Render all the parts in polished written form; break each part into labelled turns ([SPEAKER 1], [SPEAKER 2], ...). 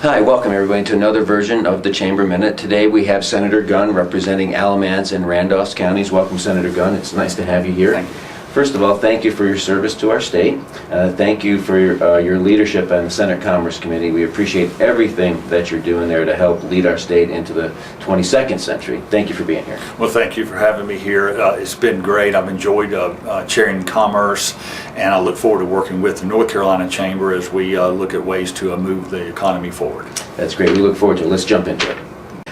[SPEAKER 1] Hi, welcome everybody to another version of the Chamber Minute. Today we have Senator Gunn representing Alamance and Randolph counties. Welcome, Senator Gunn. It's nice to have you here.
[SPEAKER 2] Thank you.
[SPEAKER 1] First of all, thank you for your service to our state. Thank you for your leadership on the Senate Commerce Committee. We appreciate everything that you're doing there to help lead our state into the 22nd century. Thank you for being here.
[SPEAKER 2] Well, thank you for having me here. It's been great. I've enjoyed chairing commerce, and I look forward to working with the North Carolina Chamber as we look at ways to move the economy forward.
[SPEAKER 1] That's great. We look forward to it. Let's jump into it.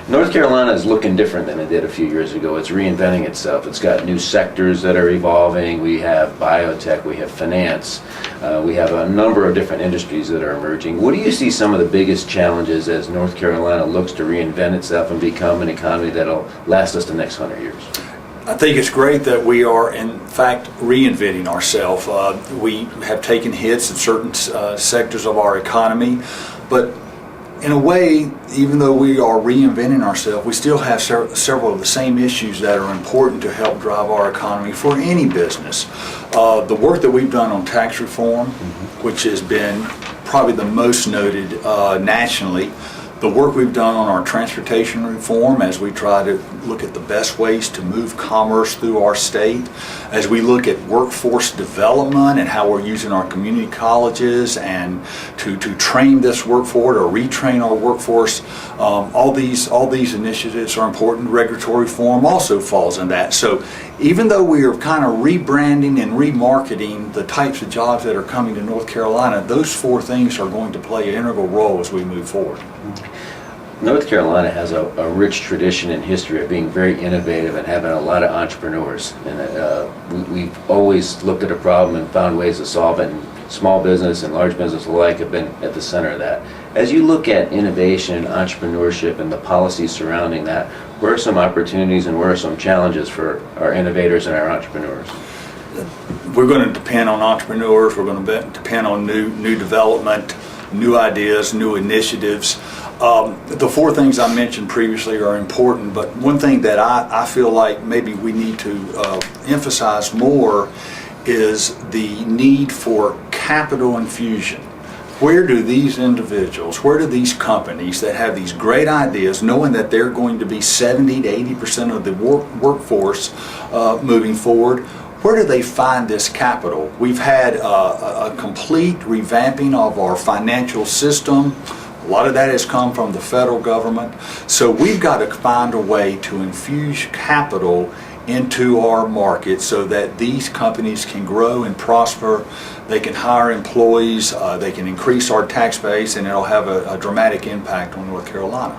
[SPEAKER 1] North Carolina is looking different than it did a few years ago. It's reinventing itself. It's got new sectors that are evolving. We have biotech, we have finance, we have a number of different industries that are emerging. What do you see some of the biggest challenges as North Carolina looks to reinvent itself and become an economy that'll last us the next 100 years?
[SPEAKER 2] I think it's great that we are, in fact, reinventing ourselves. We have taken hits in certain sectors of our economy, but in a way, even though we are reinventing ourselves, we still have several of the same issues that are important to help drive our economy for any business. The work that we've done on tax reform, which has been probably the most noted nationally, the work we've done on our transportation reform as we try to look at the best ways to move commerce through our state, as we look at workforce development and how we're using our community colleges and to train this workforce or retrain our workforce. All these initiatives are important. Regulatory reform also falls in that. So even though we are kind of rebranding and remarketing the types of jobs that are coming to North Carolina, those four things are going to play an integral role as we move forward.
[SPEAKER 1] North Carolina has a rich tradition and history of being very innovative and having a lot of entrepreneurs. And we've always looked at a problem and found ways to solve it. And small business and large business alike have been at the center of that. As you look at innovation and entrepreneurship and the policies surrounding that, where are some opportunities and where are some challenges for our innovators and our entrepreneurs?
[SPEAKER 2] We're going to depend on entrepreneurs. We're going to depend on new development, new ideas, new initiatives. The four things I mentioned previously are important, but one thing that I feel like maybe we need to emphasize more is the need for capital infusion. Where do these individuals, where do these companies that have these great ideas, knowing that they're going to be 70 to 80% of the workforce moving forward, where do they find this capital? We've had a complete revamping of our financial system. A lot of that has come from the federal government. So we've got to find a way to infuse capital into our market so that these companies can grow and prosper. They can hire employees, they can increase our tax base, and it'll have a dramatic impact on North Carolina.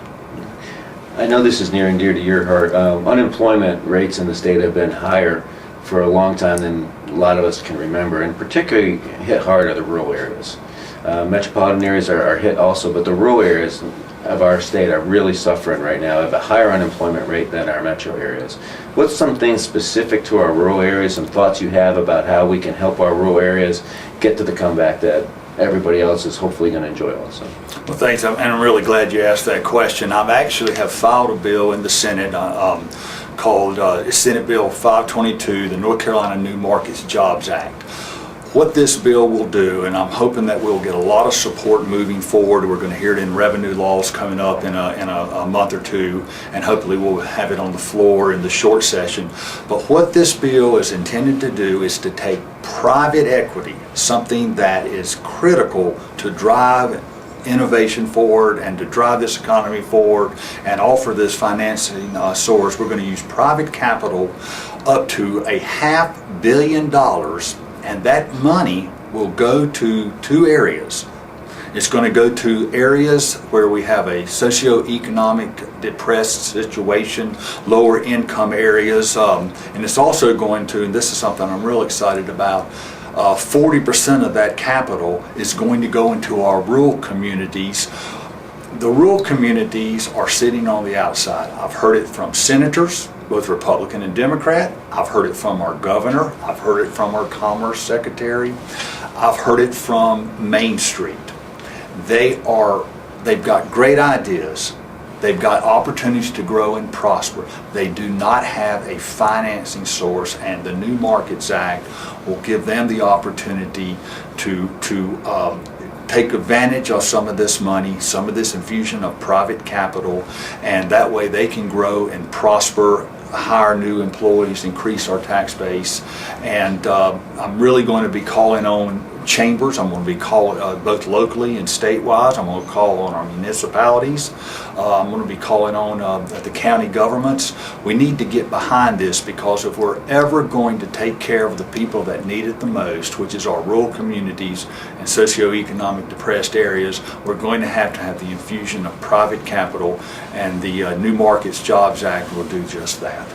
[SPEAKER 1] I know this is near and dear to your heart. Unemployment rates in the state have been higher for a long time than a lot of us can remember, and particularly hit hard are the rural areas. Metropolitan areas are hit also, but the rural areas of our state are really suffering right now. Have a higher unemployment rate than our metro areas. What's some things specific to our rural areas, some thoughts you have about how we can help our rural areas get to the comeback that everybody else is hopefully going to enjoy also?
[SPEAKER 2] Well, thanks, and I'm really glad you asked that question. I actually have filed a bill in the Senate called Senate Bill 522, the North Carolina New Markets Jobs Act. What this bill will do, and I'm hoping that we'll get a lot of support moving forward. We're going to hear it in revenue laws coming up in a month or two, and hopefully we'll have it on the floor in the short session. But what this bill is intended to do is to take private equity, something that is critical to drive innovation forward and to drive this economy forward and offer this financing source. We're going to use private capital up to $500 million. And that money will go to two areas. It's going to go to areas where we have a socioeconomic depressed situation, lower income areas, and it's also going to, and this is something I'm real excited about, 40% of that capital is going to go into our rural communities. The rural communities are sitting on the outside. I've heard it from senators, both Republican and Democrat. I've heard it from our governor. I've heard it from our Commerce Secretary. I've heard it from Main Street. They've got great ideas. They've got opportunities to grow and prosper. They do not have a financing source, and the New Markets Act will give them the opportunity to take advantage of some of this money, some of this infusion of private capital, and that way they can grow and prosper, hire new employees, increase our tax base. And I'm really going to be calling on chambers. I'm going to be calling both locally and statewide. I'm going to call on our municipalities. I'm going to be calling on the county governments. We need to get behind this, because if we're ever going to take care of the people that need it the most, which is our rural communities and socioeconomic depressed areas, we're going to have the infusion of private capital, and the New Markets Jobs Act will do just that.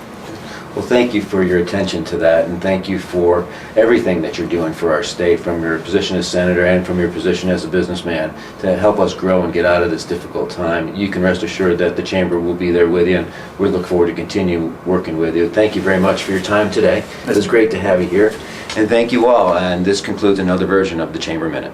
[SPEAKER 1] Well, thank you for your attention to that, and thank you for everything that you're doing for our state, from your position as senator and from your position as a businessman, to help us grow and get out of this difficult time. You can rest assured that the Chamber will be there with you, and we look forward to continue working with you. Thank you very much for your time today. It was great to have you here, and thank you all. And this concludes another version of the Chamber Minute.